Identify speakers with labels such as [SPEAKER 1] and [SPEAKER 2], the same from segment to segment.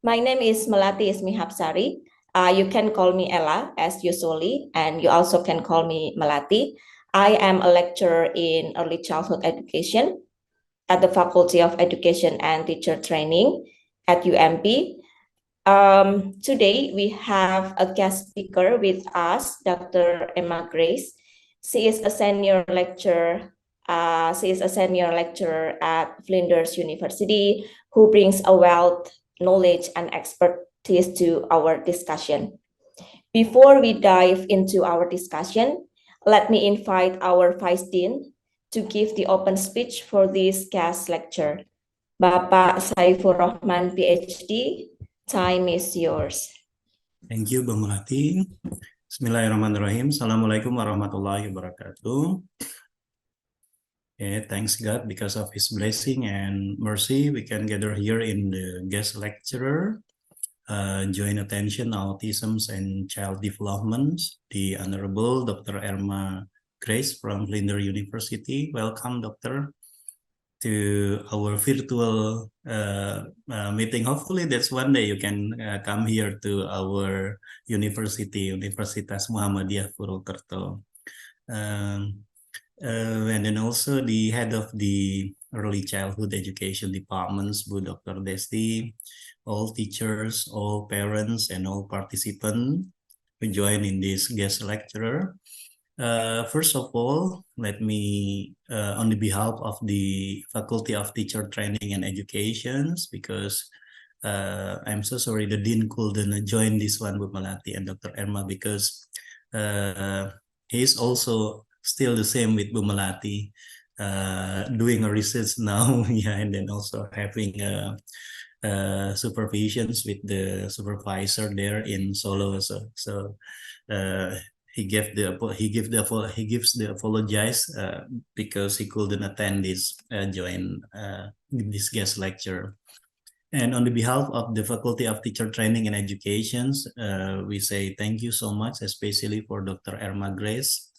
[SPEAKER 1] My name is Melati Ismihapsari. You can call me Ella as usually, and you also can call me Melati. I am a lecturer in early childhood education at the Faculty of Education and Teacher Training at UMP. Today we have a guest speaker with us, Dr. Emma Grace. She is a senior lecturer. She is a senior lecturer at Flinders University who brings a wealth, knowledge, and expertise to our discussion. Before we dive into our discussion, let me invite our Vice Dean to give the open speech for this guest lecture. Bapak Saifur Rahman, PhD, time is yours.
[SPEAKER 2] Thank you, Bang Melati. Bismillahirrahmanirrahim. Assalamualaikum warahmatullahi wabarakatuh. Thanks God, because of His blessing and mercy, we can gather here in the guest lecturer, joint attention, autism and child development, the Honorable Dr. Emma Grace from Flinders University. Welcome, Doctor, to our virtual meeting. Hopefully that's one day you can come here to our university, Universitas Muhammadiyah Purwokerto. And then also the head of the early childhood education departments, Bu Dr. Desti, all teachers, all parents, and all participants who join in this guest lecturer. First of all, let me, on the behalf of the Faculty of Teacher Training and Education, because I'm so sorry the Dean couldn't join this one with Melati and Dr. Emma, because he is also still the same with Bu Melati, doing a research now, yeah, and then also having supervisions with the supervisor there in Solo. So he gives the apologize because he couldn't attend this this guest lecture. And on the behalf of the Faculty of Teacher Training and Education, we say thank you so much, especially for Dr. Emma Grace,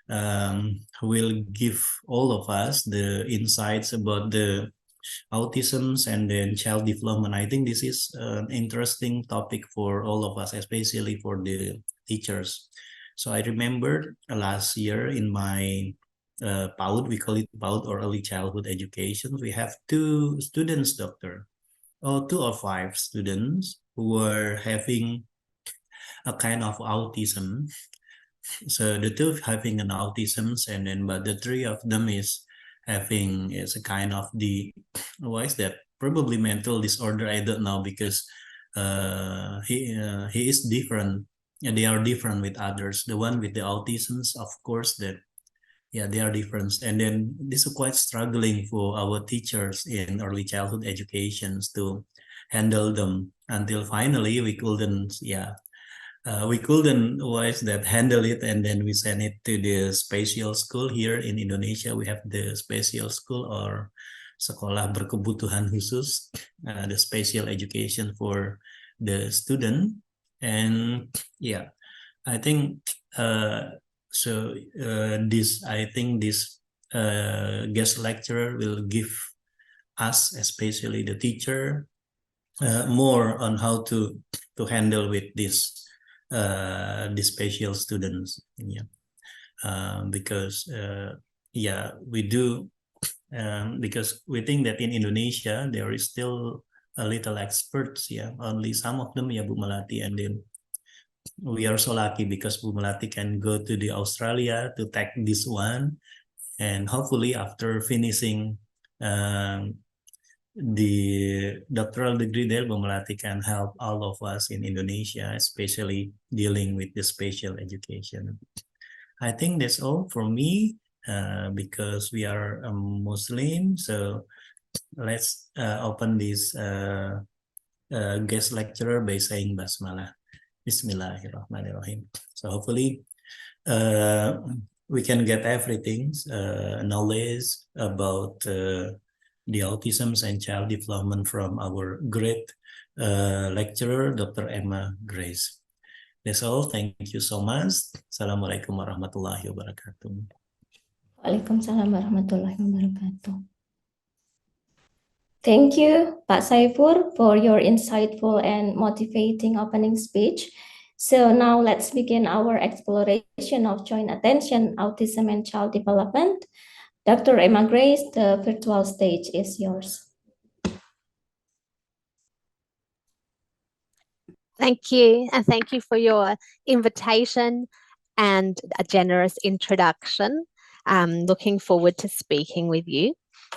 [SPEAKER 2] who will give all of us the insights about the autism and then child development. I think this is an interesting topic for all of us, especially for the teachers. So I remember last year in my Paud, we call it Paud or early childhood education, we have two students, Doctor, or 2 or 5 students who were having a kind of autism. So the 2 having an autism, and then but the 3 of them is having a kind of the, why is that, probably mental disorder, I don't know, because he is different. Yeah, they are different with others. The one with the autisms, of course, that yeah, they are different. And then this is quite struggling for our teachers in early childhood educations to handle them, until finally we couldn't, wise that handle it, and then we send it to the special school here in Indonesia. We have the special school or sekolah berkebutuhan khusus, the special education for the student. And yeah, I think this guest lecturer will give us, especially the teacher, more on how to handle with this the special students. Because we do, because we think that in Indonesia there is still a little experts, only some of them, Bu Melati, and then we are so lucky because Bu Melati can go to the Australia to take this one, and hopefully after finishing the doctoral degree there, Bu Melati can help all of us in Indonesia, especially dealing with the special education. I think that's all for me, because we are a Muslim. So let's open this guest lecturer by saying Basmalah. Bismillahirrahmanirrahim. So hopefully we can get everything, knowledge about the autism and child development from our great lecturer, Dr. Emma Grace. That's all. Thank you so much. Assalamualaikum warahmatullahi wabarakatuh.
[SPEAKER 1] Waalaikumsalam warahmatullahi wabarakatuh. Thank you, Pak Saifur, for your insightful and motivating opening speech. So now let's begin our exploration of joint attention, autism, and child development. Dr. Emma Grace, the virtual stage is yours.
[SPEAKER 3] Thank you, and thank you for your invitation and a generous introduction. Looking forward to speaking with you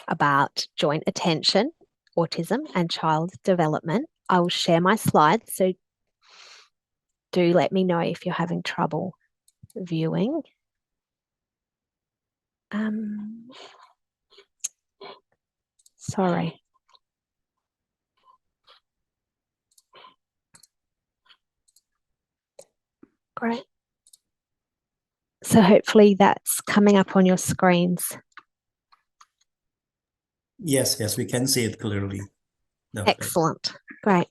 [SPEAKER 3] about joint attention, autism, and child development. I will share my slides, so do let me know if you're having trouble viewing. Sorry. Great. So hopefully that's coming up on your screens.
[SPEAKER 2] Yes, we can see it clearly. Doctor.
[SPEAKER 3] Excellent. Great.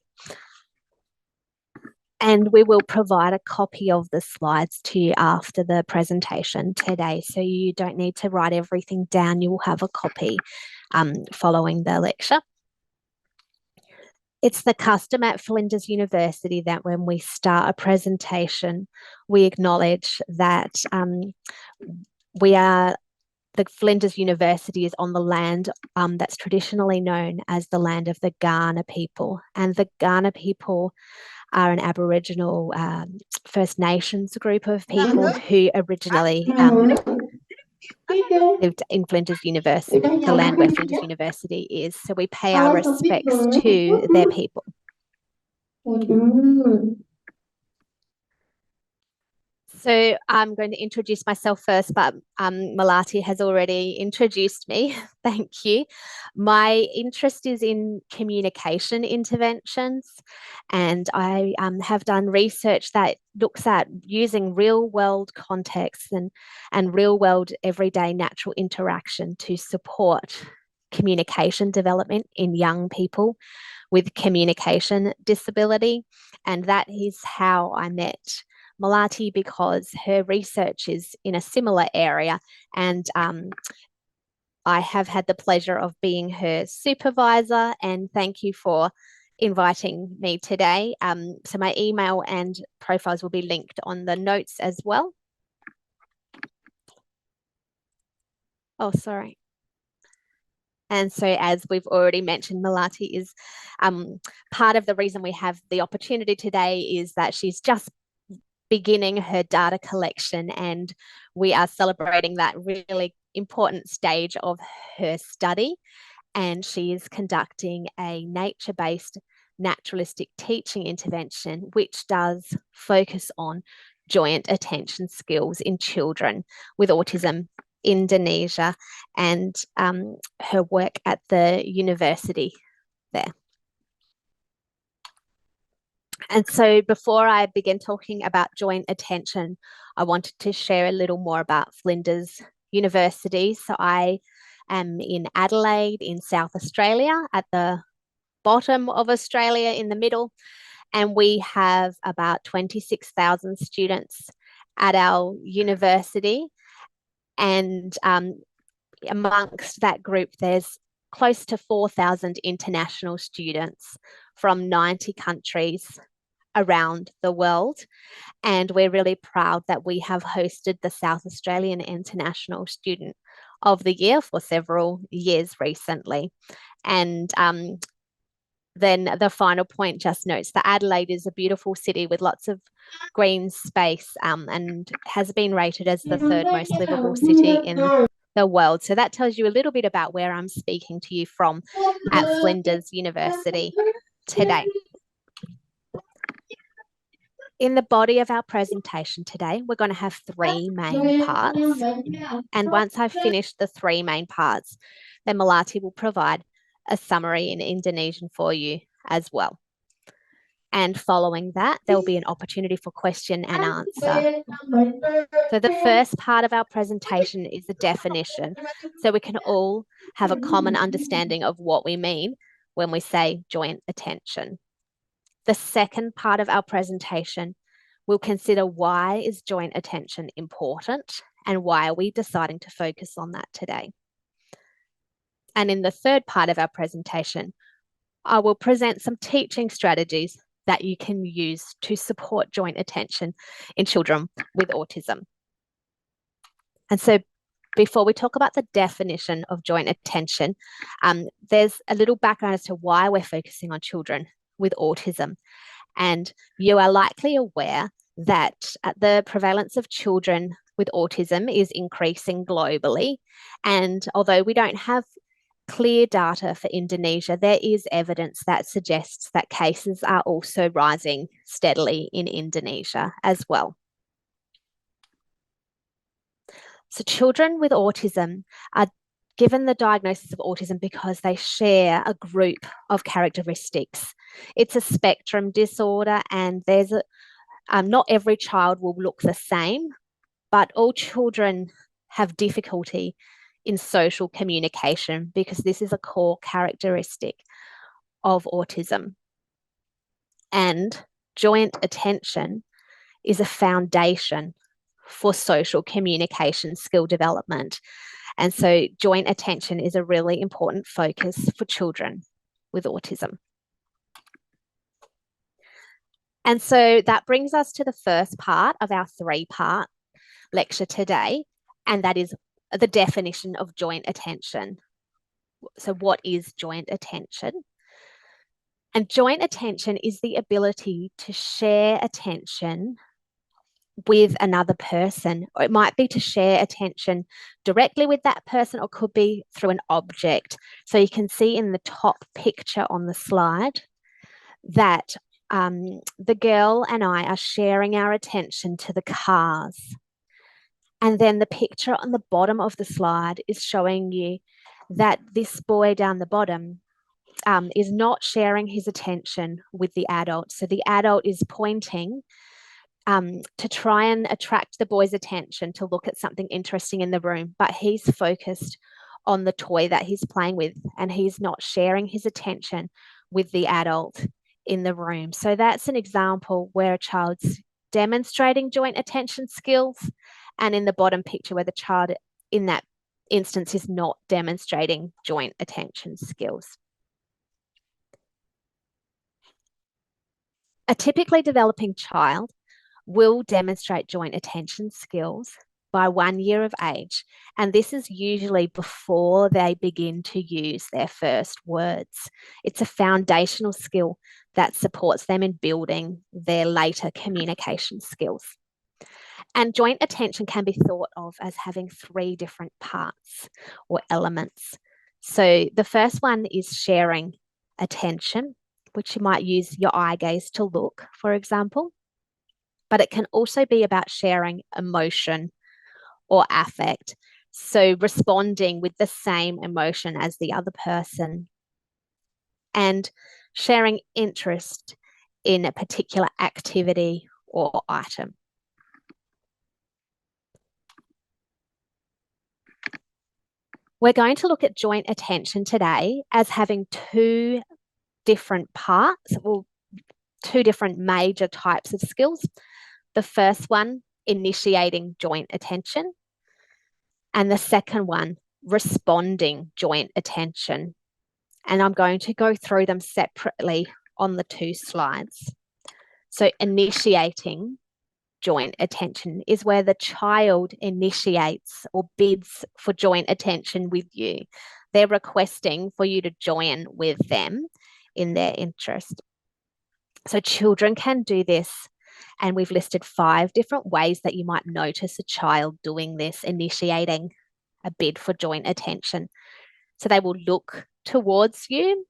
[SPEAKER 3] And we will provide a copy of the slides to you after the presentation today. So you don't need to write everything down. You will have a copy following the lecture. It's the custom at Flinders University that when we start a presentation, we acknowledge that the Flinders University is on the land that's traditionally known as the land of the Kaurna people. And the Kaurna people are an Aboriginal First Nations group of people who originally lived in Flinders University, the land where Flinders University is. So we pay our respects to their people. So I'm going to introduce myself first, but Melati has already introduced me. Thank you. My interest is in communication interventions, and I have done research that looks at using real-world contexts and real-world everyday natural interaction to support communication development in young people with communication disability. And that is how I met Melati, because her research is in a similar area, and I have had the pleasure of being her supervisor, and thank you for inviting me today. So my email and profiles will be linked on the notes as well. Oh, sorry. And so, as we've already mentioned, Melati is part of the reason we have the opportunity today is that she's just beginning her data collection, and we are celebrating that really important stage of her study. And she is conducting a nature-based naturalistic teaching intervention, which does focus on joint attention skills in children with autism in Indonesia, and her work at the university there. And so before I begin talking about joint attention, I wanted to share a little more about Flinders University. So I am in Adelaide in South Australia, at the bottom of Australia in the middle. And we have about 26,000 students at our university. And amongst that group, there's close to 4,000 international students from 90 countries around the world. And we're really proud that we have hosted the South Australian International Student of the Year for several years recently. And then the final point just notes that Adelaide is a beautiful city with lots of green space, and has been rated as the third most livable city in the world. So that tells you a little bit about where I'm speaking to you from at Flinders University today. In the body of our presentation today, we're going to have three main parts. And once I've finished the three main parts, then Melati will provide a summary in Indonesian for you as well. And following that, there'll be an opportunity for question and answer. So the first part of our presentation is the definition, so we can all have a common understanding of what we mean when we say joint attention. The second part of our presentation will consider why is joint attention important and why are we deciding to focus on that today. And in the third part of our presentation, I will present some teaching strategies that you can use to support joint attention in children with autism. And so before we talk about the definition of joint attention, there's a little background as to why we're focusing on children with autism. And you are likely aware that the prevalence of children with autism is increasing globally. And although we don't have clear data for Indonesia, there is evidence that suggests that cases are also rising steadily in Indonesia as well. So children with autism are given the diagnosis of autism because they share a group of characteristics. It's a spectrum disorder, and there's not every child will look the same, but all children have difficulty in social communication because this is a core characteristic of autism. And joint attention is a foundation for social communication skill development. And so joint attention is a really important focus for children with autism. And so that brings us to the first part of our three-part lecture today, and that is the definition of joint attention. So what is joint attention? And joint attention is the ability to share attention with another person, or it might be to share attention directly with that person, or could be through an object. So you can see in the top picture on the slide that the girl and I are sharing our attention to the cars. And then the picture on the bottom of the slide is showing you that this boy down the bottom is not sharing his attention with the adult. So the adult is pointing to try and attract the boy's attention to look at something interesting in the room, but he's focused on the toy that he's playing with, and he's not sharing his attention with the adult in the room. So that's an example where a child's demonstrating joint attention skills, and in the bottom picture where the child in that instance is not demonstrating joint attention skills. A typically developing child will demonstrate joint attention skills by 1 year of age, and this is usually before they begin to use their first words. It's a foundational skill that supports them in building their later communication skills. And joint attention can be thought of as having three different parts or elements. So the first one is sharing attention, which you might use your eye gaze to look, for example. But it can also be about sharing emotion or affect. So responding with the same emotion as the other person, and sharing interest in a particular activity or item. We're going to look at joint attention today as having two different parts, or two different major types of skills. The first one, initiating joint attention, and the second one, responding joint attention. And I'm going to go through them separately on the two slides. So initiating joint attention is where the child initiates or bids for joint attention with you. They're requesting for you to join with them in their interest. So children can do this, and we've listed 5 different ways that you might notice a child doing this, initiating a bid for joint attention. So they will look towards you,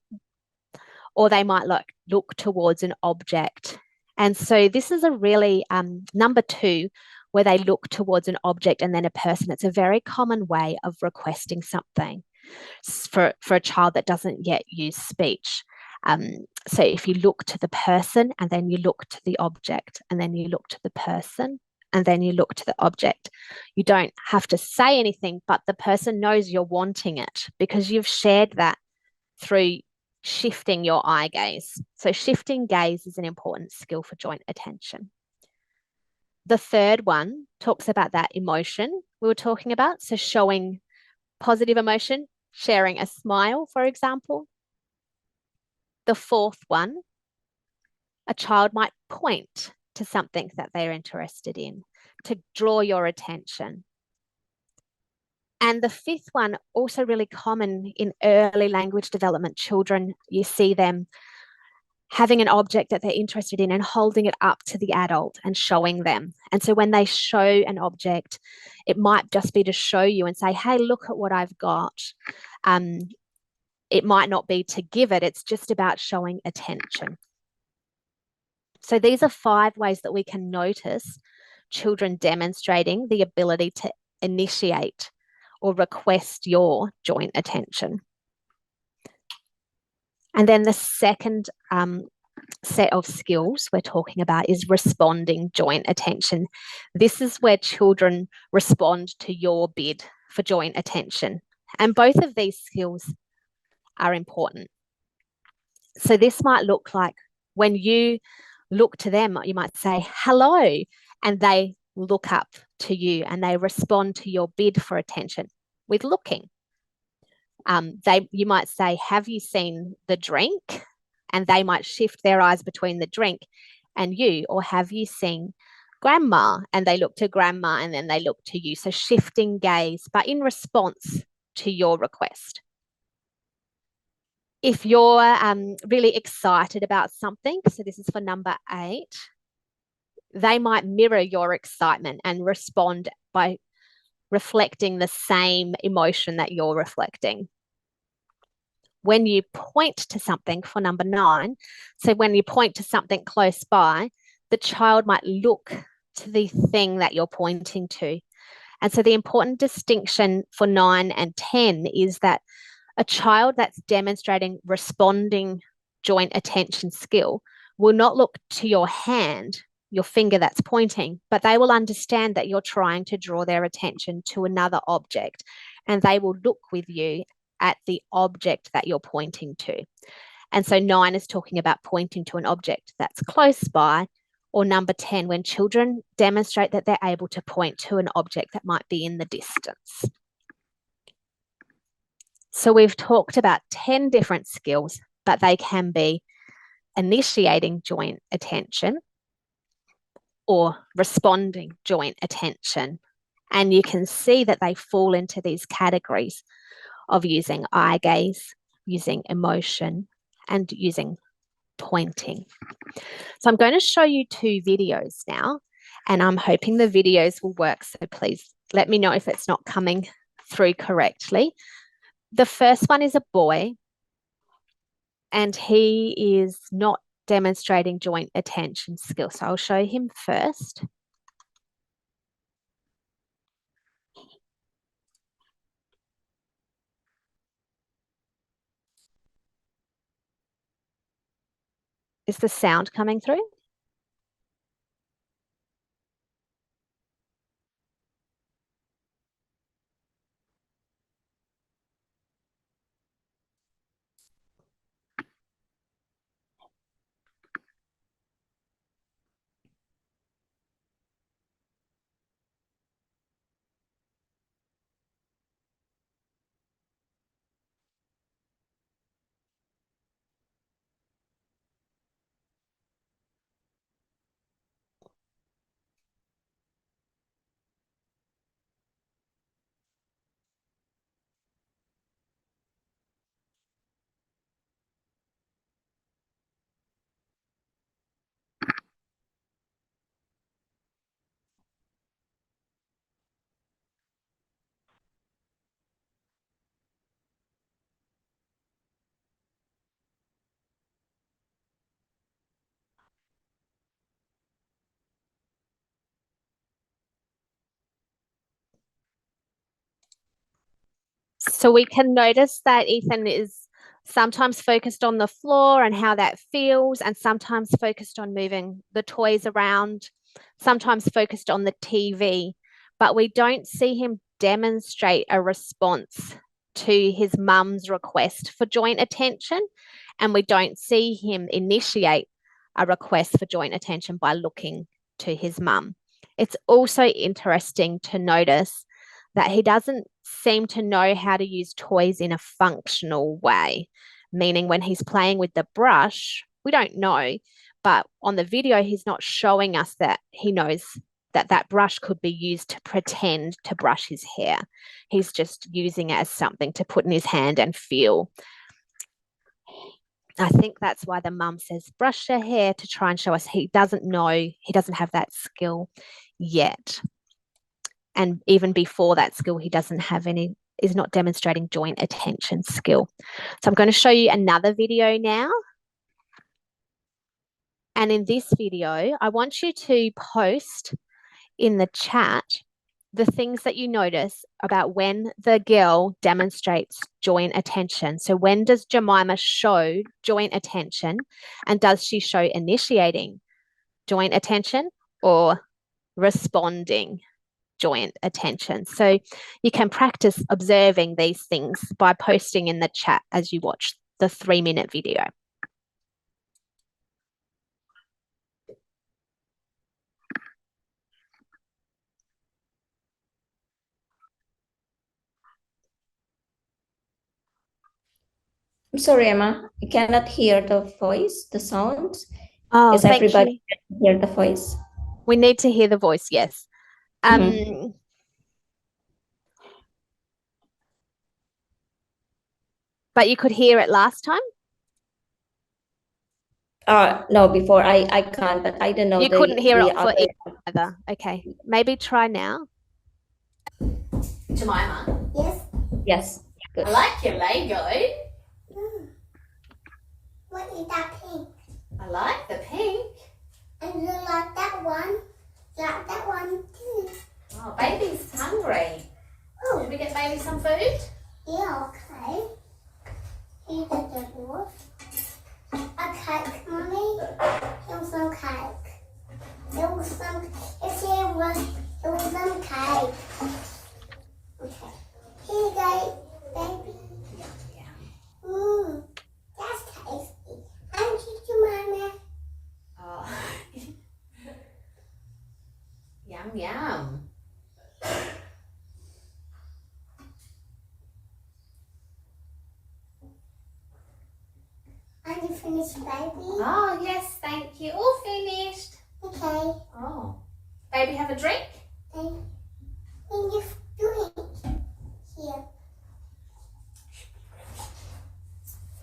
[SPEAKER 3] or they might look towards an object. And so this is a really, number 2, where they look towards an object and then a person. It's a very common way of requesting something for a child that doesn't yet use speech. So if you look to the person, and then you look to the object, and then you look to the person, and then you look to the object, you don't have to say anything, but the person knows you're wanting it because you've shared that through shifting your eye gaze. So shifting gaze is an important skill for joint attention. The third one talks about that emotion we were talking about. So showing positive emotion sharing a smile, for example. The fourth one, a child might point to something that they're interested in to draw your attention. And the fifth one, also really common in early language development children, you see them having an object that they're interested in and holding it up to the adult and showing them. And so when they show an object, it might just be to show you and say, hey, look at what I've got. It might not be to give it, it's just about showing attention. So these are 5 ways that we can notice children demonstrating the ability to initiate or request your joint attention. And then the second set of skills we're talking about is responding joint attention. This is where children respond to your bid for joint attention. And both of these skills are important. So this might look like when you look to them, you might say, hello, and they look up to you and they respond to your bid for attention with looking. You might say, have you seen the drink? And they might shift their eyes between the drink and you. Or have you seen grandma? And they look to grandma and then they look to you. So shifting gaze, but in response to your request. If you're really excited about something, so this is for number 8, they might mirror your excitement and respond by reflecting the same emotion that you're reflecting. When you point to something for number 9, so when you point to something close by, the child might look to the thing that you're pointing to. And so the important distinction for 9 and 10 is that a child that's demonstrating responding joint attention skill will not look to your hand, your finger that's pointing, but they will understand that you're trying to draw their attention to another object, and they will look with you at the object that you're pointing to. And so 9 is talking about pointing to an object that's close by, or number 10, when children demonstrate that they're able to point to an object that might be in the distance. So we've talked about 10 different skills, but they can be initiating joint attention or responding joint attention. And you can see that they fall into these categories of using eye gaze, using emotion, and using pointing. So I'm going to show you 2 videos now, and I'm hoping the videos will work. So please let me know if it's not coming through correctly. The first one is a boy, and he is not demonstrating joint attention skills. So I'll show him first. Is the sound coming through? So we can notice that Ethan is sometimes focused on the floor and how that feels, and sometimes focused on moving the toys around, sometimes focused on the TV, but we don't see him demonstrate a response to his mum's request for joint attention, and we don't see him initiate a request for joint attention by looking to his mum. It's also interesting to notice that he doesn't seem to know how to use toys in a functional way, meaning when he's playing with the brush, we don't know, but on the video, he's not showing us that he knows that that brush could be used to pretend to brush his hair. He's just using it as something to put in his hand and feel. I think that's why the mum says brush your hair, to try and show us he doesn't know, he doesn't have that skill yet. And even before that skill, he doesn't have any, is not demonstrating joint attention skill. So I'm going to show you another video now. And in this video, I want you to post in the chat the things that you notice about when the girl demonstrates joint attention. So when does Jemima show joint attention, and does she show initiating joint attention or responding joint attention? So you can practice observing these things by posting in the chat as you watch the 3-minute video.
[SPEAKER 1] I'm sorry, Emma. I cannot hear the voice, the sounds.
[SPEAKER 3] Oh,
[SPEAKER 1] Is
[SPEAKER 3] thank
[SPEAKER 1] everybody
[SPEAKER 3] you.
[SPEAKER 1] can hear the voice?
[SPEAKER 3] We need to hear the voice, yes. But you could hear it last time?
[SPEAKER 1] No, before I can't, but I don't know
[SPEAKER 3] You couldn't hear
[SPEAKER 1] the
[SPEAKER 3] it for
[SPEAKER 1] other.
[SPEAKER 3] either. Okay, maybe try now.
[SPEAKER 4] Jemima,
[SPEAKER 5] Yes.
[SPEAKER 1] Yes, good.
[SPEAKER 4] I like your Lego.
[SPEAKER 5] What is that pink?
[SPEAKER 4] I like the pink.
[SPEAKER 5] And you like that one? Like that one too.
[SPEAKER 4] Oh, baby's hungry.
[SPEAKER 5] Oh,
[SPEAKER 4] Should we get baby some food?
[SPEAKER 5] yeah, okay. Here's the door. A cake, Mummy. Here's some cake. There was some cake. Okay. Here you go, baby.
[SPEAKER 4] Yeah.
[SPEAKER 5] That's tasty. Thank you, Jemima.
[SPEAKER 4] Oh. Yum, yum.
[SPEAKER 5] Are you finished, baby?
[SPEAKER 4] Oh, yes, thank you. All finished.
[SPEAKER 5] Okay.
[SPEAKER 4] Oh. Baby, have a drink?
[SPEAKER 5] And you do it here.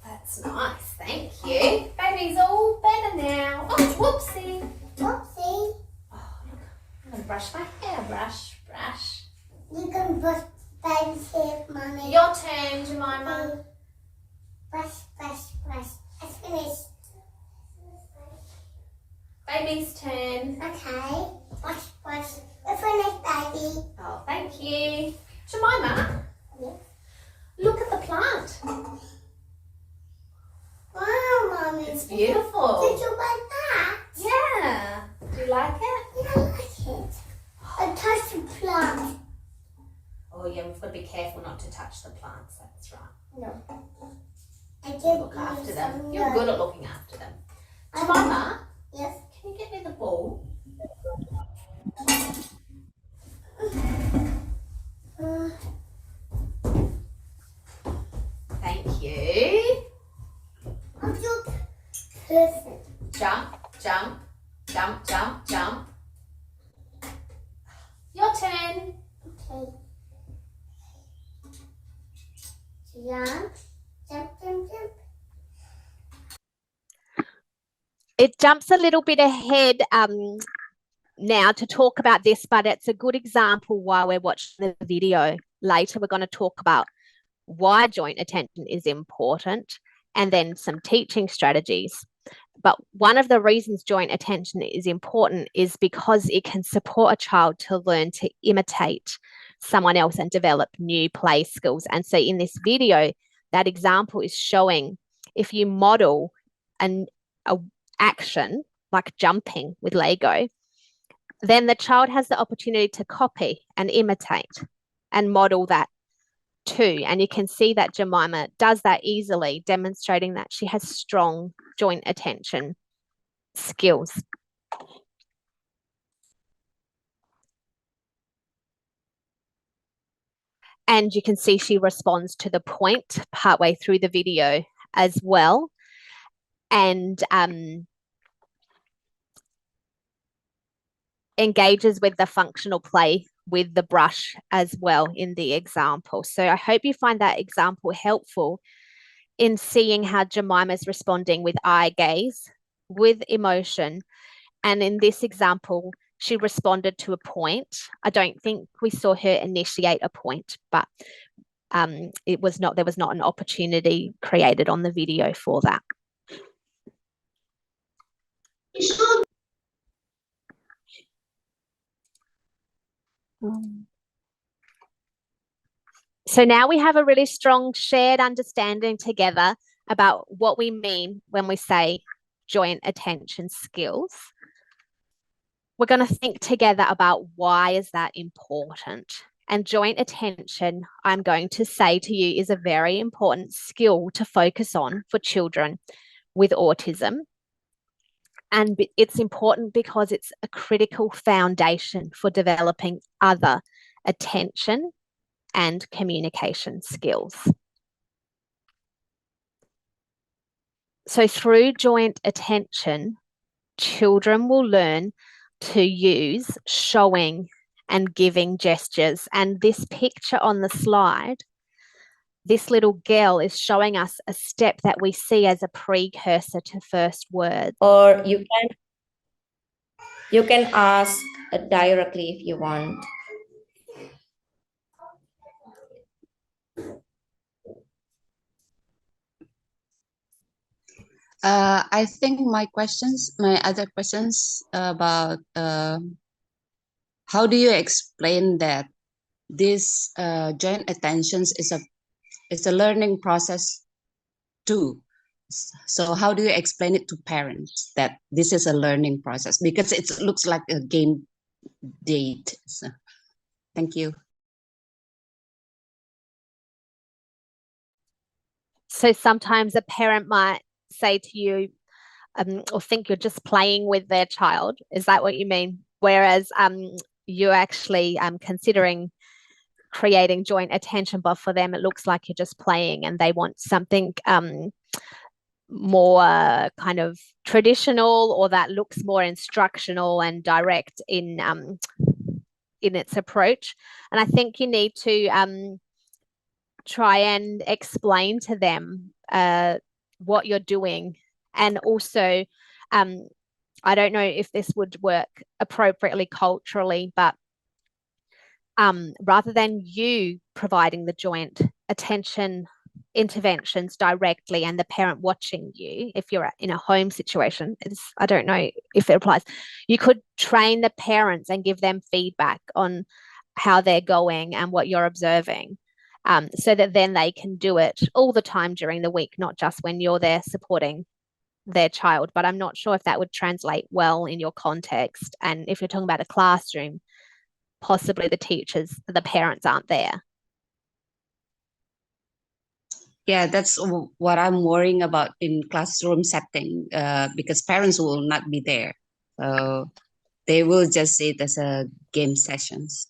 [SPEAKER 4] That's nice, thank you. Baby's all better now. Oh, whoopsie.
[SPEAKER 5] Oopsie.
[SPEAKER 4] Oh, look, I'm going to brush my hair. Brush, brush.
[SPEAKER 5] You can brush baby's hair, Mummy.
[SPEAKER 4] Your turn, Jemima.
[SPEAKER 5] Brush, brush, brush. It's finished.
[SPEAKER 4] Baby's turn.
[SPEAKER 5] Okay. Brush, brush. We're finished, baby.
[SPEAKER 4] Oh, thank you. Jemima,
[SPEAKER 5] Yes.
[SPEAKER 4] look at the plant.
[SPEAKER 5] Wow, Mummy.
[SPEAKER 4] It's
[SPEAKER 5] Did
[SPEAKER 4] beautiful.
[SPEAKER 5] you like that?
[SPEAKER 4] Yeah. Do you like it?
[SPEAKER 5] Yeah, I like it. I touched the plant.
[SPEAKER 4] Oh, yeah, we've got to be careful not to touch the plants. That's right.
[SPEAKER 5] No. I did
[SPEAKER 4] Look after them. You're good at looking after them. Jemima,
[SPEAKER 5] Yes.
[SPEAKER 4] can you get me the ball? Thank you.
[SPEAKER 5] I'm so perfect.
[SPEAKER 4] Jump, jump, jump, jump, jump. Your turn.
[SPEAKER 5] Okay. Jump, jump, jump, jump.
[SPEAKER 3] It jumps a little bit ahead now to talk about this, but it's a good example while we're watching the video. Later, we're going to talk about why joint attention is important and then some teaching strategies. But one of the reasons joint attention is important is because it can support a child to learn to imitate someone else and develop new play skills. And so in this video, that example is showing if you model a action like jumping with Lego, then the child has the opportunity to copy and imitate and model that too. And you can see that Jemima does that easily, demonstrating that she has strong joint attention skills. And you can see she responds to the point partway through the video as well. And engages with the functional play with the brush as well in the example. So I hope you find that example helpful in seeing how Jemima's responding with eye gaze, with emotion. And in this example, she responded to a point. I don't think we saw her initiate a point, but there was not an opportunity created on the video for that. So now we have a really strong shared understanding together about what we mean when we say joint attention skills. We're going to think together about why is that important. And joint attention, I'm going to say to you, is a very important skill to focus on for children with autism. And it's important because it's a critical foundation for developing other attention and communication skills. So through joint attention, children will learn to use showing and giving gestures. And this picture on the slide, this little girl is showing us a step that we see as a precursor to first words.
[SPEAKER 1] Or you can ask directly if you want.
[SPEAKER 6] I think my other questions about how do you explain that this joint attentions is a learning process too? So how do you explain it to parents that this is a learning process? Because it looks like a game date. So, thank you.
[SPEAKER 3] So sometimes a parent might say to you, or think you're just playing with their child. Is that what you mean? Whereas you're actually considering creating joint attention, but for them it looks like you're just playing and they want something more kind of traditional, or that looks more instructional and direct in its approach. And I think you need to try and explain to them what you're doing. And also, I don't know if this would work appropriately culturally, but rather than you providing the joint attention interventions directly and the parent watching you, if you're in a home situation, I don't know if it applies, you could train the parents and give them feedback on how they're going and what you're observing, so that then they can do it all the time during the week, not just when you're there supporting their child. But I'm not sure if that would translate well in your context. And if you're talking about a classroom, possibly the parents aren't there.
[SPEAKER 6] Yeah, that's what I'm worrying about in classroom setting, because parents will not be there. So they will just see it as a game sessions.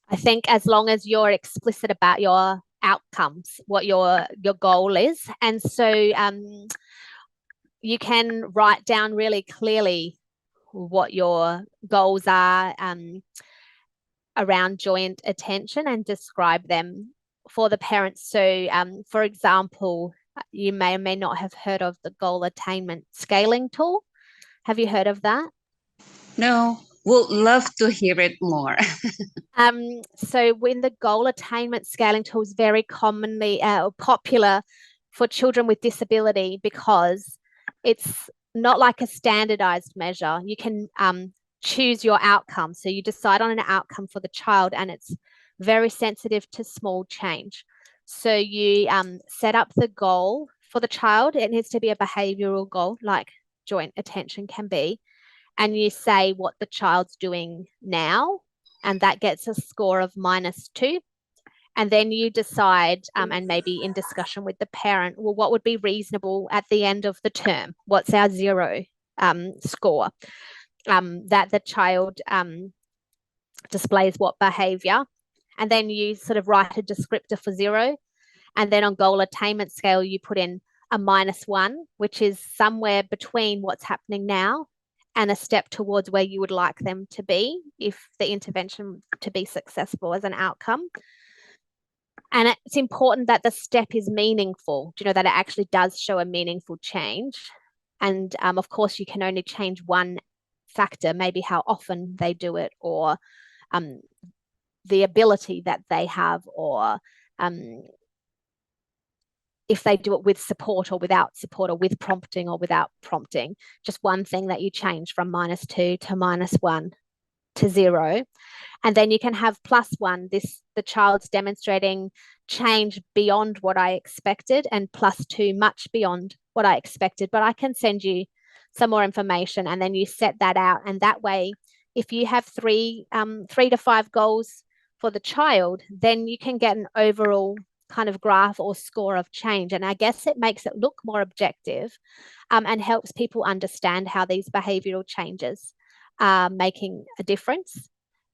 [SPEAKER 3] I think as long as you're explicit about your outcomes, what your goal is. And so you can write down really clearly what your goals are around joint attention and describe them for the parents. So for example, you may or may not have heard of the goal attainment scaling tool. Have you heard of that?
[SPEAKER 6] No, would love to hear it more.
[SPEAKER 3] So when the goal attainment scaling tool is very commonly popular for children with disability, because it's not like a standardized measure. You can choose your outcome. So you decide on an outcome for the child, and it's very sensitive to small change. So you set up the goal for the child. It needs to be a behavioral goal, like joint attention can be. And you say what the child's doing now, and that gets a score of -2. And then you decide, and maybe in discussion with the parent, well, what would be reasonable at the end of the term? What's our 0 score? That the child displays what behavior, and then you sort of write a descriptor for 0. And then on goal attainment scale, you put in a -1, which is somewhere between what's happening now and a step towards where you would like them to be if the intervention to be successful as an outcome. And it's important that the step is meaningful, that it actually does show a meaningful change. And of course, you can only change one factor, maybe how often they do it, or the ability that they have, or if they do it with support or without support, or with prompting or without prompting. Just one thing that you change from -2 to -1 to 0. And then you can have +1, the child's demonstrating change beyond what I expected, and +2, much beyond what I expected. But I can send you some more information, and then you set that out. And that way, if you have 3 to 5 goals for the child, then you can get an overall kind of graph or score of change. And I guess it makes it look more objective, and helps people understand how these behavioural changes are making a difference.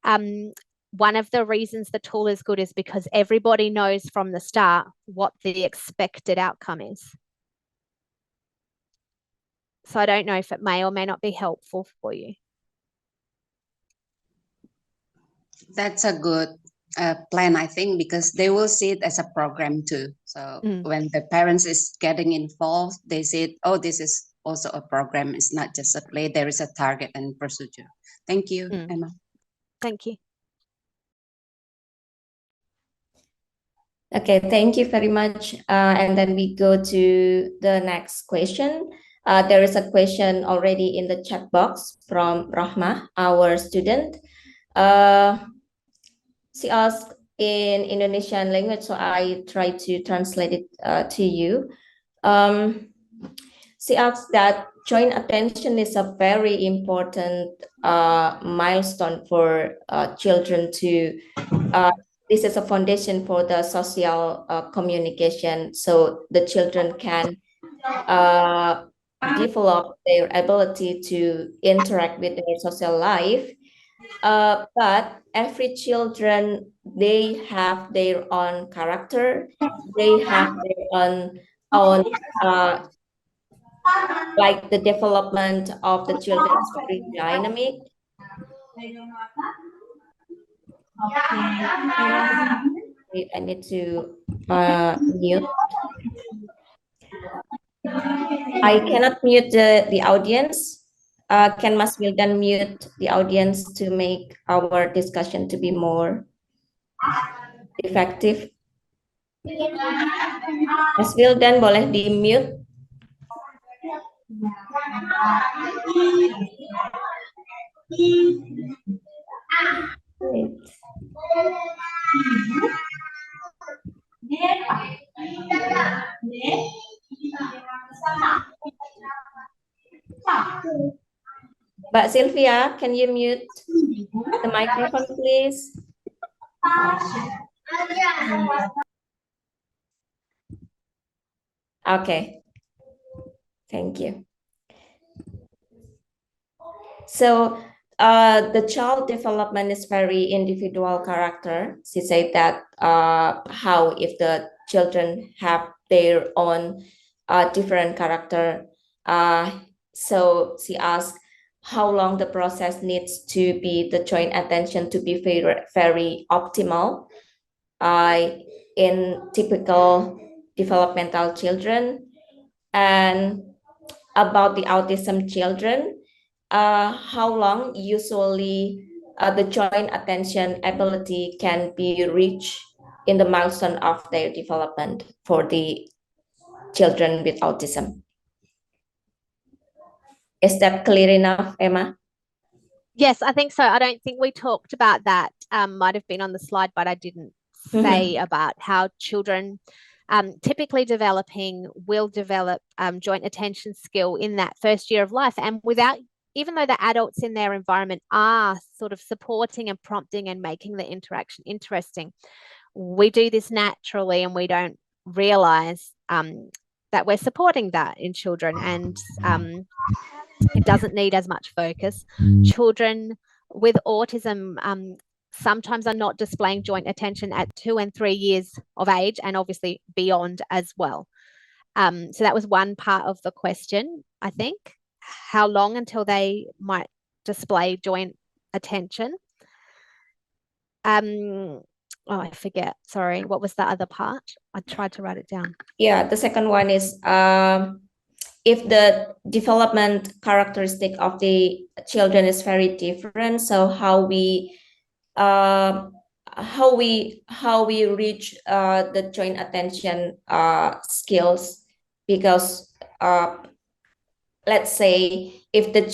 [SPEAKER 3] One of the reasons the tool is good is because everybody knows from the start what the expected outcome is. So I don't know if it may or may not be helpful for you.
[SPEAKER 6] That's a good plan, I think, because they will see it as a program too. So when the parents is getting involved, they say, oh, this is also a program. It's not just a play. There is a target and procedure. Thank you, Emma.
[SPEAKER 3] Thank you.
[SPEAKER 1] Okay, thank you very much. And then we go to the next question. There is a question already in the chat box from Rahma, our student. She asked in Indonesian language, so I try to translate it to you. She asked that joint attention is a very important milestone for children to, this is a foundation for the social communication, so the children can develop their ability to interact with their social life. But every children, they have their own character, they have their own like the development of the children is very dynamic. Wait, I need to mute. I cannot mute the audience. Can Mas Wildan mute the audience to make our discussion to be more effective? Mas Wildan, boleh di-mute? Mbak Sylvia, can you mute the microphone, please? Okay, thank you. So the child development is very individual character. She said that how if the children have their own different character. So she asked how long the process needs to be, the joint attention to be very, very optimal in typical developmental children. And about the autism children, how long usually the joint attention ability can be reached in the milestone of their development for the children with autism? Is that clear enough, Emma?
[SPEAKER 3] Yes, I think so. I don't think we talked about that. Might have been on the slide, but I didn't say about how children typically developing will develop joint attention skill in that first year of life. And without, even though the adults in their environment are sort of supporting and prompting and making the interaction interesting, we do this naturally and we don't realize that we're supporting that in children, and it doesn't need as much focus. Children with autism sometimes are not displaying joint attention at 2 and 3 years of age, and obviously beyond as well. So that was one part of the question, I think. How long until they might display joint attention? Oh, I forget. Sorry. What was the other part? I tried to write it down.
[SPEAKER 1] Yeah, the second one is if the development characteristic of the children is very different, so how we reach the joint attention skills, because let's say if the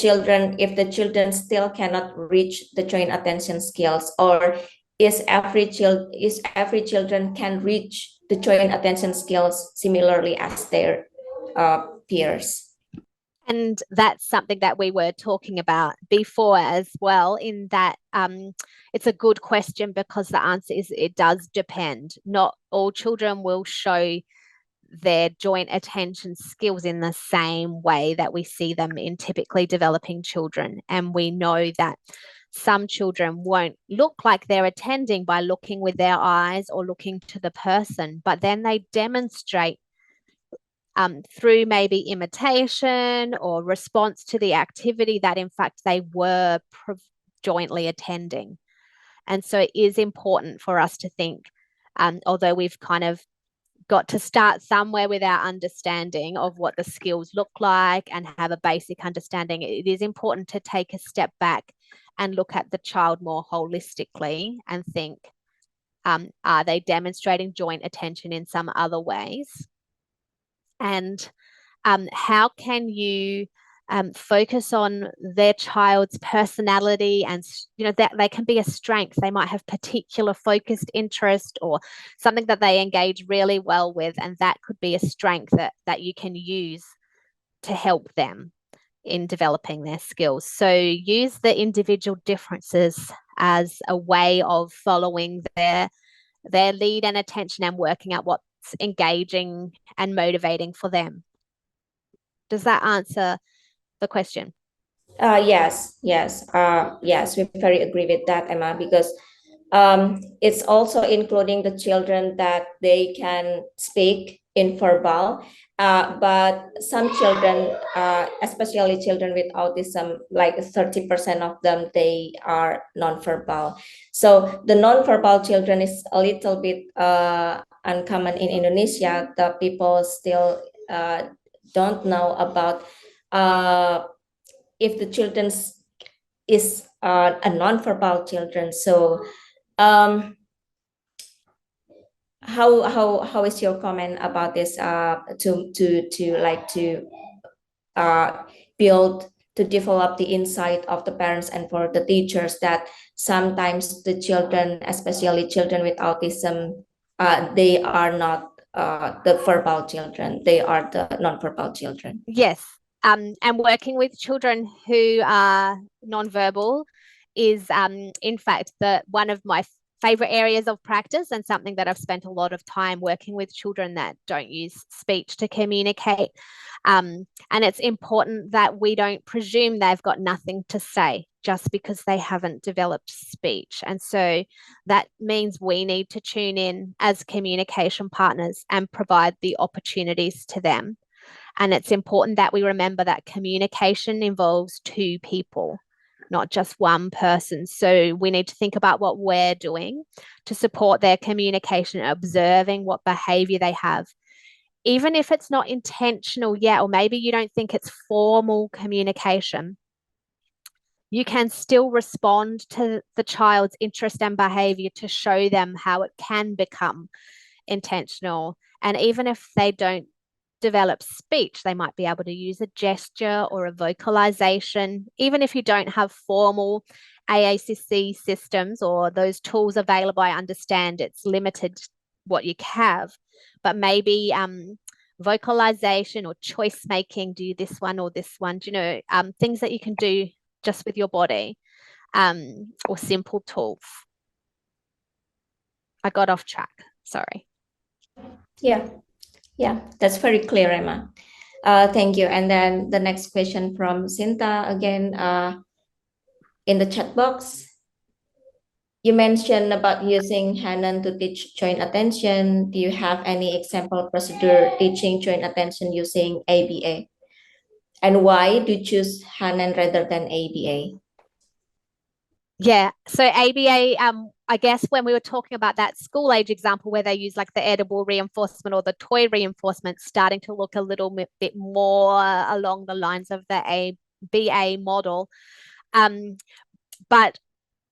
[SPEAKER 1] children still cannot reach the joint attention skills, or is every children can reach the joint attention skills similarly as their peers.
[SPEAKER 3] And that's something that we were talking about before as well, in that it's a good question, because the answer is it does depend. Not all children will show their joint attention skills in the same way that we see them in typically developing children. And we know that some children won't look like they're attending by looking with their eyes or looking to the person, but then they demonstrate through maybe imitation or response to the activity that in fact they were jointly attending. And so it is important for us to think, although we've kind of got to start somewhere with our understanding of what the skills look like and have a basic understanding, it is important to take a step back and look at the child more holistically and think, are they demonstrating joint attention in some other ways? And how can you focus on their child's personality, and that they can be a strength. They might have particular focused interest or something that they engage really well with, and that could be a strength that you can use to help them in developing their skills. So use the individual differences as a way of following their lead and attention and working out what's engaging and motivating for them. Does that answer the question?
[SPEAKER 1] Yes, we very agree with that, Emma, because it's also including the children that they can speak in verbal, but some children, especially children with autism, like 30% of them, they are nonverbal. So the nonverbal children is a little bit uncommon in Indonesia. The people still don't know about if the children is a nonverbal children. So how is your comment about this, to develop the insight of the parents and for the teachers that sometimes the children, especially children with autism, they are not the verbal children, they are the nonverbal children?
[SPEAKER 3] Yes. And working with children who are nonverbal is, in fact, one of my favorite areas of practice, and something that I've spent a lot of time working with children that don't use speech to communicate. And it's important that we don't presume they've got nothing to say just because they haven't developed speech. And so that means we need to tune in as communication partners and provide the opportunities to them. And it's important that we remember that communication involves two people, not just one person. So we need to think about what we're doing to support their communication, observing what behavior they have. Even if it's not intentional yet, or maybe you don't think it's formal communication, you can still respond to the child's interest and behavior to show them how it can become intentional. And even if they don't develop speech, they might be able to use a gesture or a vocalization. Even if you don't have formal AACC systems or those tools available, I understand it's limited what you have, but maybe vocalization or choice making, do this one or this one, things that you can do just with your body, or simple tools. I got off track, sorry.
[SPEAKER 1] Yeah, that's very clear, Emma. Thank you. And then the next question from Sinta again, in the chat box. You mentioned about using Hanan to teach joint attention. Do you have any example procedure teaching joint attention using ABA? And why do you choose Hanan rather than ABA?
[SPEAKER 3] Yeah, so ABA, I guess when we were talking about that school age example where they use like the edible reinforcement or the toy reinforcement, starting to look a little bit more along the lines of the ABA model. But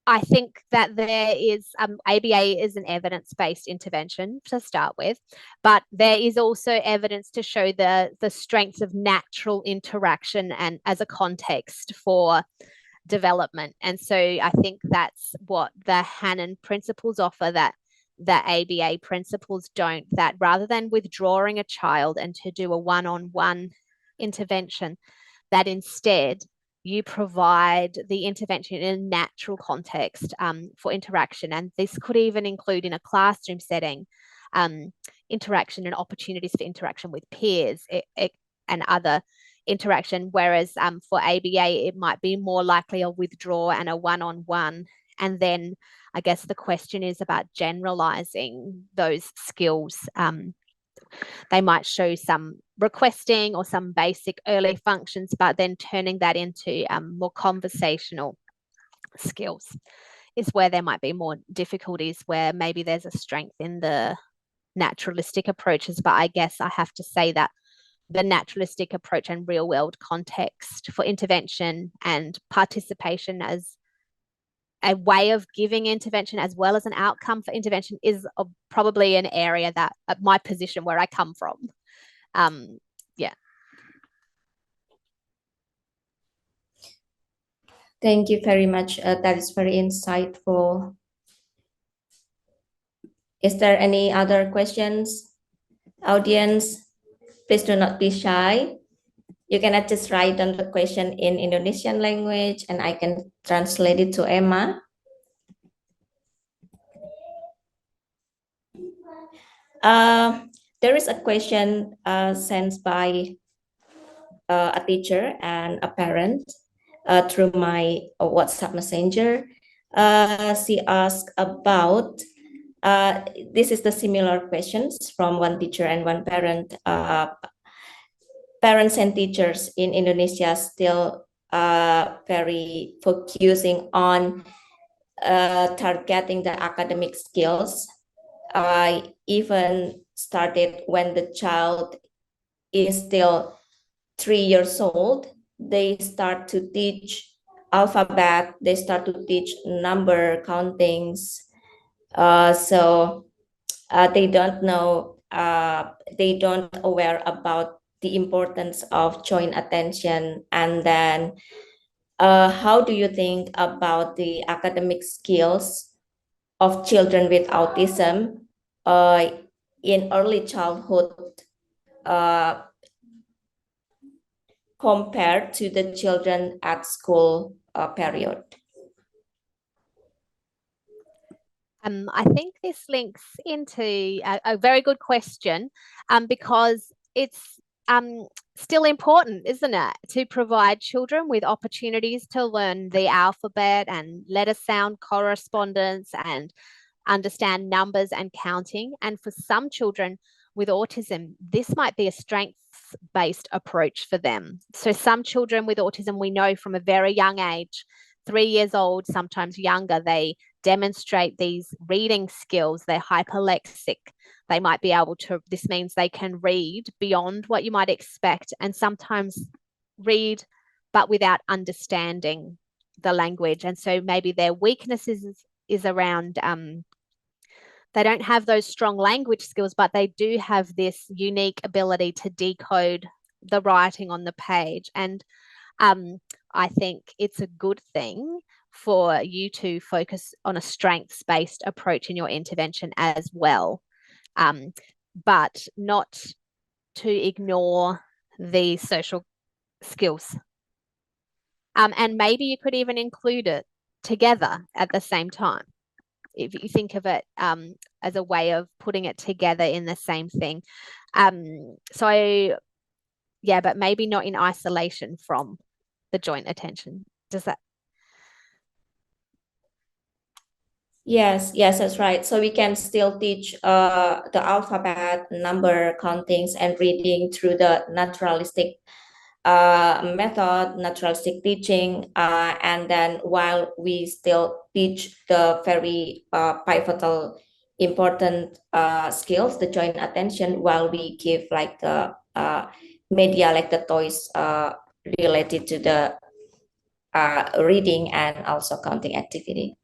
[SPEAKER 3] I think that there is ABA is an evidence-based intervention to start with, but there is also evidence to show the strengths of natural interaction and as a context for development. And so I think that's what the Hanan principles offer that ABA principles don't, that rather than withdrawing a child and to do a one-on-one intervention, that instead you provide the intervention in a natural context for interaction. And this could even include in a classroom setting, interaction and opportunities for interaction with peers and other interaction. Whereas for ABA, it might be more likely a withdrawal and a one-on-one. And then I guess the question is about generalizing those skills. They might show some requesting or some basic early functions, but then turning that into more conversational skills is where there might be more difficulties, where maybe there's a strength in the naturalistic approaches. But I guess I have to say that the naturalistic approach and real world context for intervention and participation as a way of giving intervention as well as an outcome for intervention is probably an area that my position where I come from. Yeah.
[SPEAKER 1] Thank you very much. That is very insightful. Is there any other questions? Audience, please do not be shy. You cannot just write down the question in Indonesian language and I can translate it to Emma. There is a question sent by a teacher and a parent through my WhatsApp messenger. She asked about, this is the similar questions from one teacher and one parent. Parents and teachers in Indonesia still very focusing on targeting the academic skills. Even started when the child is still 3 years old, they start to teach alphabet, they start to teach number countings. So they don't know, they don't aware about the importance of joint attention. And then how do you think about the academic skills of children with autism in early childhood compared to the children at school period?
[SPEAKER 3] I think this links into a very good question because it's still important, isn't it, to provide children with opportunities to learn the alphabet and letter sound correspondence and understand numbers and counting. And for some children with autism, this might be a strengths-based approach for them. So some children with autism, we know from a very young age, 3 years old, sometimes younger, they demonstrate these reading skills. They're hyperlexic. They might be able to, this means they can read beyond what you might expect and sometimes read, but without understanding the language. And so maybe their weaknesses is around, they don't have those strong language skills, but they do have this unique ability to decode the writing on the page. And I think it's a good thing for you to focus on a strengths-based approach in your intervention as well, but not to ignore the social skills. And maybe you could even include it together at the same time, if you think of it as a way of putting it together in the same thing. So yeah, but maybe not in isolation from the joint attention. Does that?
[SPEAKER 1] Yes, yes, that's right. So we can still teach the alphabet, number, countings, and reading through the naturalistic method, naturalistic teaching, and then while we still teach the very pivotal, important skills, the joint attention, while we give like the media, like the toys related to the reading and also counting activity.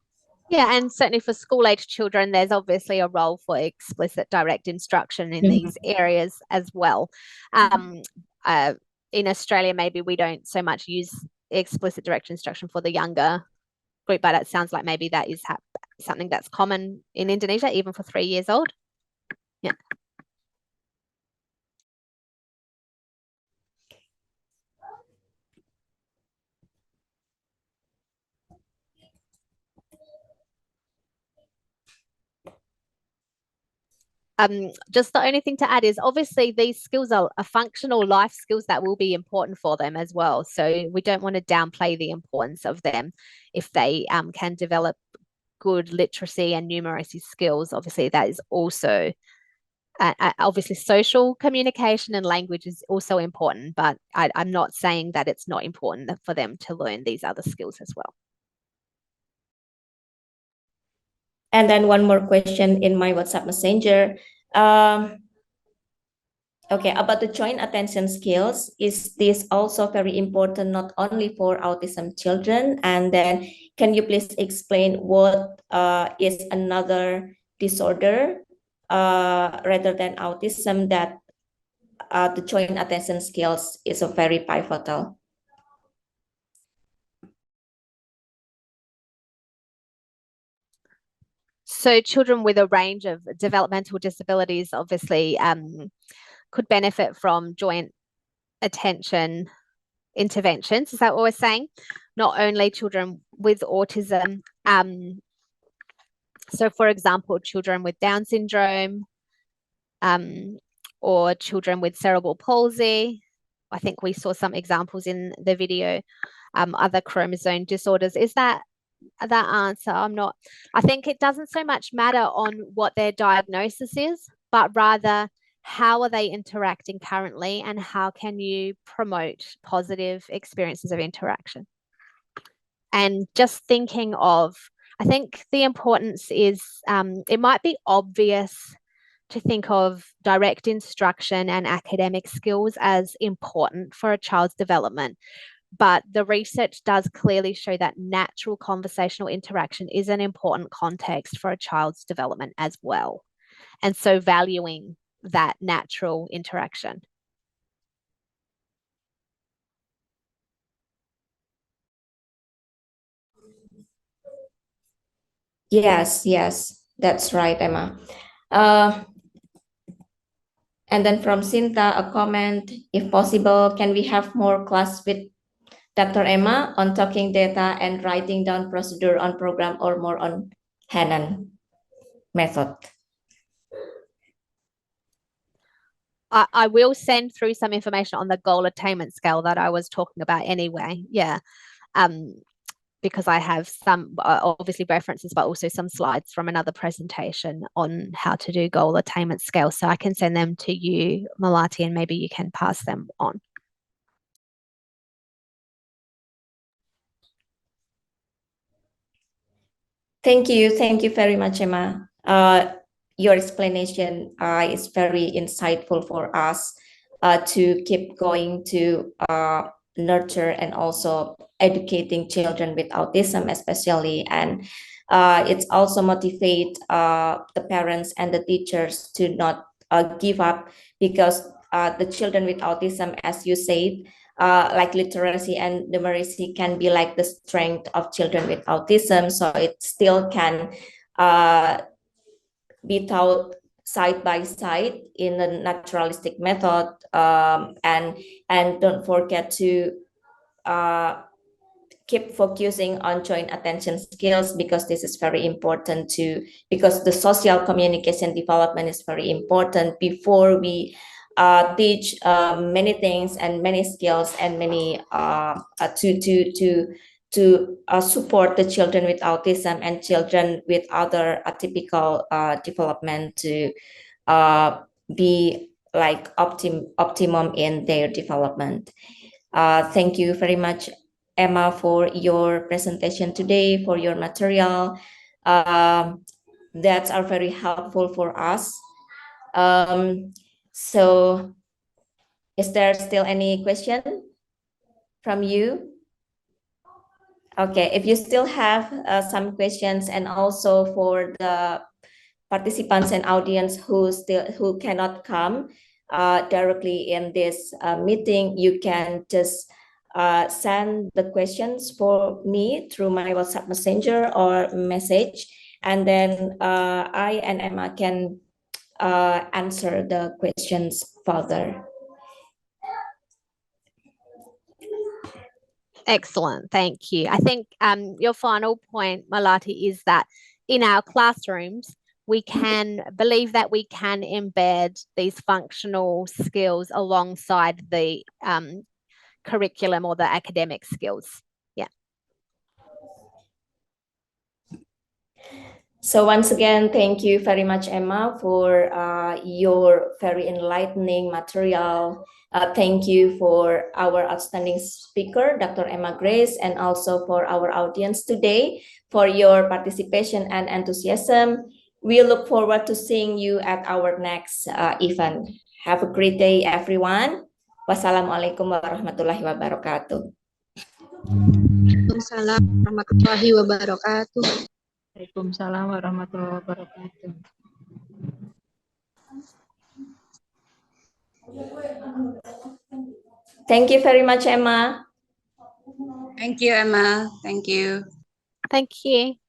[SPEAKER 3] Yeah, and certainly for school-age children, there's obviously a role for explicit direct instruction in these areas as well. In Australia, maybe we don't so much use explicit direct instruction for the younger group, but it sounds like maybe that is something that's common in Indonesia, even for 3 years old. Yeah. Just the only thing to add is obviously these skills are functional life skills that will be important for them as well. So we don't want to downplay the importance of them if they can develop good literacy and numeracy skills. Obviously, that is also obviously social communication and language is also important, but I'm not saying that it's not important for them to learn these other skills as well.
[SPEAKER 1] And then one more question in my WhatsApp Messenger. Okay, about the joint attention skills, is this also very important not only for autism children? And then can you please explain what is another disorder rather than autism that the joint attention skills is a very pivotal?
[SPEAKER 3] So children with a range of developmental disabilities obviously could benefit from joint attention interventions. Is that what we're saying? Not only children with autism. So for example, children with Down syndrome or children with cerebral palsy. I think we saw some examples in the video, other chromosome disorders. Is that answer? I think it doesn't so much matter on what their diagnosis is, but rather how are they interacting currently and how can you promote positive experiences of interaction? And just thinking of, I think the importance is, it might be obvious to think of direct instruction and academic skills as important for a child's development. But the research does clearly show that natural conversational interaction is an important context for a child's development as well. And so valuing that natural interaction.
[SPEAKER 1] Yes, that's right, Emma. And then from Sinta, a comment, if possible, can we have more class with Dr. Emma on talking data and writing down procedure on program or more on Hanan method?
[SPEAKER 3] I will send through some information on the goal attainment scale that I was talking about anyway. Yeah. Because I have some obviously references, but also some slides from another presentation on how to do goal attainment scale. So I can send them to you, Melati, and maybe you can pass them on.
[SPEAKER 1] Thank you very much, Emma. Your explanation is very insightful for us to keep going to nurture and also educating children with autism especially, and it's also motivate the parents and the teachers to not give up, because the children with autism, as you said, like literacy and numeracy can be like the strength of children with autism, so it still can be taught side by side in a naturalistic method, and don't forget to keep focusing on joint attention skills, because this is very important too, because the social communication development is very important before we teach many things and many skills and many to support the children with autism and children with other atypical development to be like optimum in their development. Thank you very much, Emma, for your presentation today, for your material. That are very helpful for us. So is there still any question from you? Okay, if you still have some questions, and also for the participants and audience who cannot come directly in this meeting, you can just send the questions for me through my WhatsApp Messenger or message, and then I and Emma can answer the questions further.
[SPEAKER 3] Excellent, thank you. I think your final point, Malati, is that in our classrooms, we can believe that we can embed these functional skills alongside the curriculum or the academic skills. Yeah.
[SPEAKER 1] So once again, thank you very much, Emma, for your very enlightening material. Thank you for our outstanding speaker, Dr. Emma Grace, and also for our audience today for your participation and enthusiasm. We look forward to seeing you at our next event. Have a great day, everyone. Wassalamualaikum warahmatullahi wabarakatuh.
[SPEAKER 7] Waalaikumsalam warahmatullahi wabarakatuh.
[SPEAKER 8] Waalaikumsalam warahmatullahi wabarakatuh.
[SPEAKER 1] Thank you very much, Emma.
[SPEAKER 6] Thank you, Emma. Thank you.
[SPEAKER 3] Thank you.